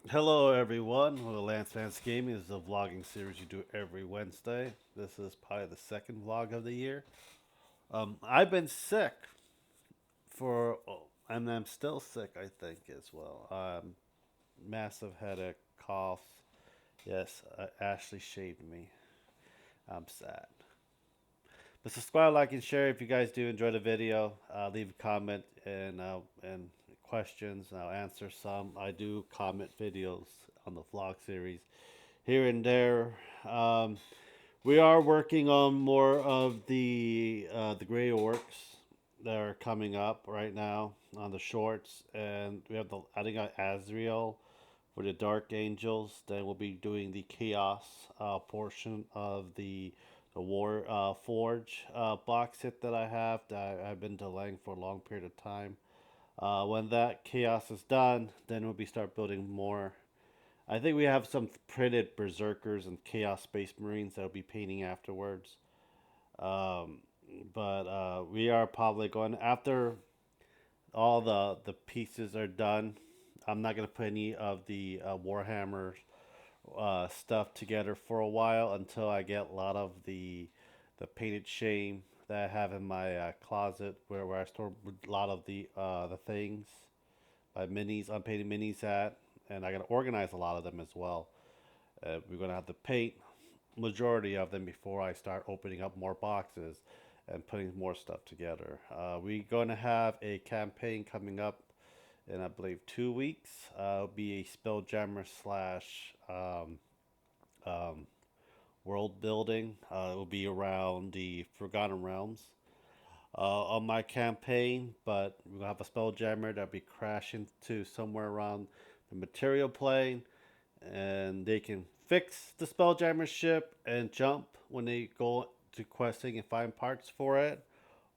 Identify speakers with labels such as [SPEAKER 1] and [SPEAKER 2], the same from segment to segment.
[SPEAKER 1] Hello, everyone. Well, Lance Vance Gaming is a vlogging series you do every Wednesday. This is probably the second vlog of the year. I've been sick and I'm still sick, I think, as well. Massive headache, cough. Yes, Ashley shaved me. I'm sad. But subscribe, like, and share if you guys do enjoy the video. Leave a comment and questions, and I'll answer some. I do comment videos on the vlog series here and there. Um, we are working on more of the gray orcs that are coming up right now on the shorts, and we have the I think Azrael for the Dark Angels. Then we'll be doing the Chaos portion of the War Forge box set that I have that I've been delaying for a long period of time. When that Chaos is done, then we'll be start building more. I think we have some printed Berserkers and Chaos Space Marines that will be painting afterwards. Um, but we are probably going after all the pieces are done. I'm not gonna put any of the Warhammer stuff together for a while until I get a lot of the painted shame that I have in my closet where I store a lot of the things, my minis, unpainted minis at, and I gotta organize a lot of them as well. We're gonna have to paint majority of them before I start opening up more boxes and putting more stuff together. We're gonna have a campaign coming up in I believe 2 weeks. It'll be a Spelljammer slash um, world building. It will be around the Forgotten Realms. On my campaign, but we'll have a Spelljammer that'll be crashing to somewhere around the material plane, and they can fix the Spelljammer ship and jump when they go to questing and find parts for it,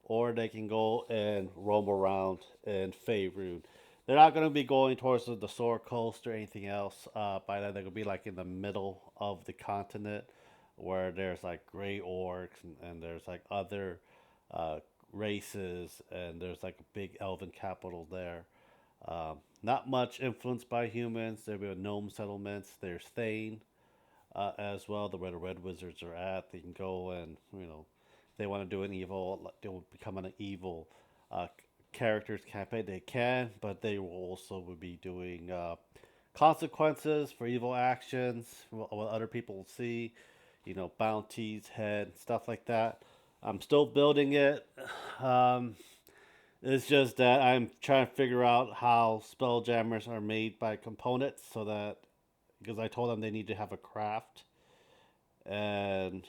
[SPEAKER 1] or they can go and roam around in Faerun. They're not going to be going towards the Sora Coast or anything else. By then, they're going to be like in the middle of the continent, where there's like gray orcs and there's like other uh, races, and there's like a big elven capital there. Not much influenced by humans. There will be gnome settlements. There's Thane as well, where the Red Wizards are at. They can go and they want to do an evil. They will become an evil uh, characters campaign. They can, but they will also will be doing consequences for evil actions. What other people will see, bounties, head, stuff like that. I'm still building it. Um, it's just that I'm trying to figure out how spelljammers are made by components so that because I told them they need to have a craft and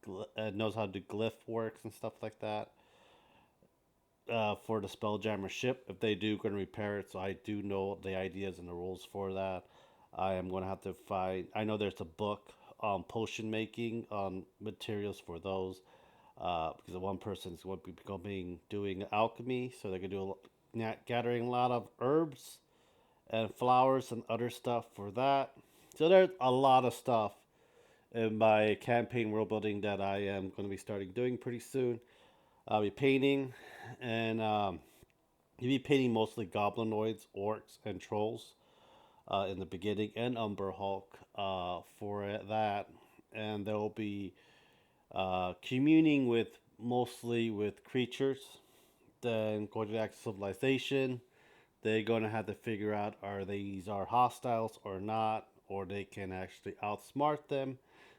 [SPEAKER 1] knows how to do glyph works and stuff like that for the spelljammer ship. If they do, going to repair it, so I do know the ideas and the rules for that. I am going to have to find. I know there's a book on potion making on materials for those because one person is going to be becoming doing alchemy, so they can do gathering a lot of herbs and flowers and other stuff for that. So there's a lot of stuff in my campaign world building that I am going to be starting doing pretty soon. I'll be painting, and you'll be painting mostly goblinoids, orcs, and trolls in the beginning, and Umber Hulk for that. And there will be communing with mostly with creatures. Then going to the actual civilization, they're going to have to figure out are these are hostiles or not, or they can actually outsmart them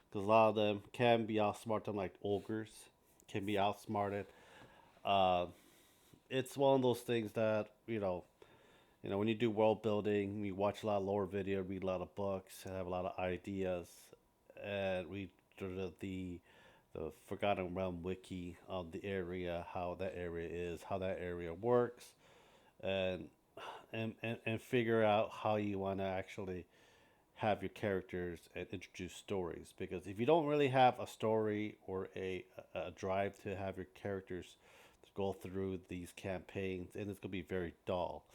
[SPEAKER 1] because a lot of them can be outsmarted, like ogres can be outsmarted. Uh, it's one of those things that when you do world building, we watch a lot of lore video, read a lot of books, and have a lot of ideas, and read the Forgotten Realm wiki of the area, how that area is, how that area works, and and figure out how you want to actually have your characters and introduce stories. Because if you don't really have a story or a drive to have your characters to go through these campaigns, and it's gonna be very dull.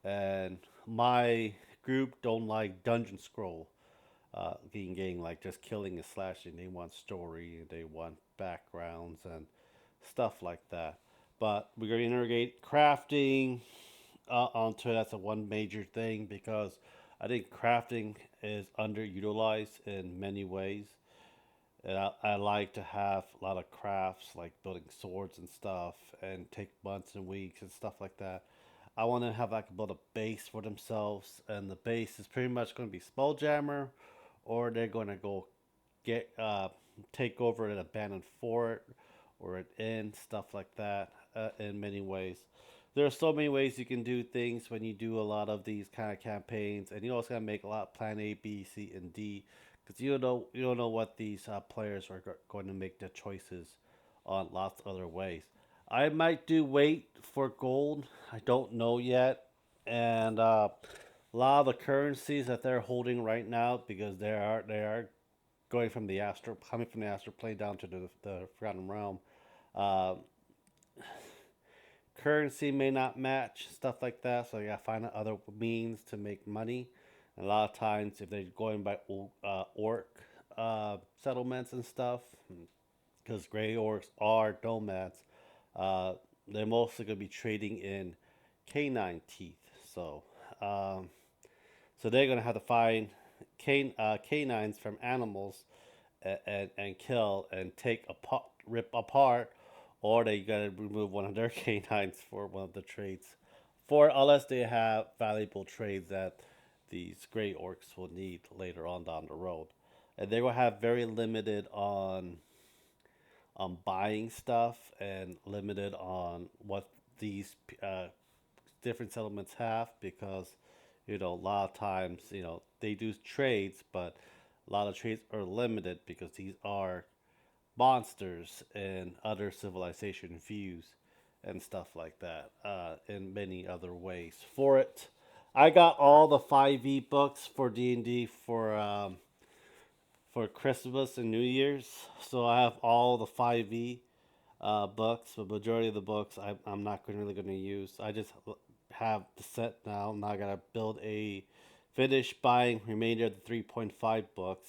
[SPEAKER 1] And my group don't like dungeon scroll game like just killing and slashing. They want story, they want backgrounds and stuff like that. But we're going to integrate crafting onto it. That's a one major thing because I think crafting is underutilized in many ways. And I like to have a lot of crafts like building swords and stuff and take months and weeks and stuff like that. I want to have like build a base for themselves, and the base is pretty much going to be Spelljammer, or they're going to go get take over an abandoned fort or an inn, stuff like that. In many ways, there are so many ways you can do things when you do a lot of these kind of campaigns, and you also gotta make a lot of plan A, B, C, and D, because you don't know what these players are going to make their choices on lots of other ways. I might do wait for gold. I don't know yet, and a lot of the currencies that they're holding right now, because they are going from the astral coming from the astral plane down to the Forgotten Realm. Uh, Currency may not match, stuff like that. So you gotta find other means to make money. And a lot of times, if they're going by orc settlements and stuff, because gray orcs are nomads, uh, they're mostly gonna be trading in canine teeth. So, um, so they're gonna have to find canines from animals and kill and take apart, rip apart, or they gotta remove one of their canines for one of the trades, for unless they have valuable trades that these gray orcs will need later on down the road, and they will have very limited on buying stuff and limited on what these different settlements have, because a lot of times they do trades, but a lot of trades are limited because these are monsters and other civilization views and stuff like that, in many other ways. For it, I got all the 5e books for D&D for Christmas and New Year's, so I have all the 5e books. The majority of the books I'm not really going to use. I just have the set now. Now I gotta finish buying remainder of the 3.5 books.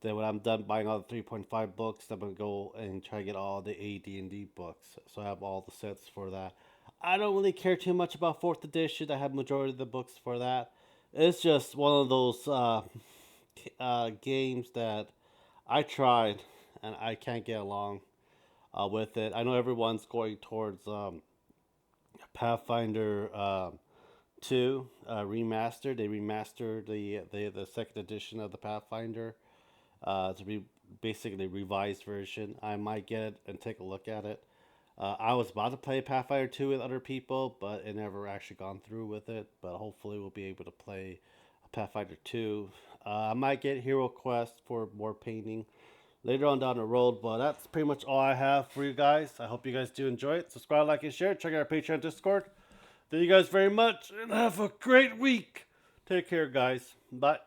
[SPEAKER 1] Then when I'm done buying all the 3.5 books, I'm gonna go and try to get all the AD&D books. So I have all the sets for that. I don't really care too much about fourth edition. I have majority of the books for that. It's just one of those games that I tried and I can't get along with it. I know everyone's going towards Pathfinder 2 remastered. They remastered the second edition of the Pathfinder to be basically a revised version. I might get it and take a look at it. I was about to play Pathfinder 2 with other people, but it never actually gone through with it. But hopefully we'll be able to play Pathfinder 2. I might get Hero Quest for more painting later on down the road, but that's pretty much all I have for you guys. I hope you guys do enjoy it. Subscribe, like, and share. Check out our Patreon, Discord. Thank you guys very much, and have a great week. Take care, guys. Bye.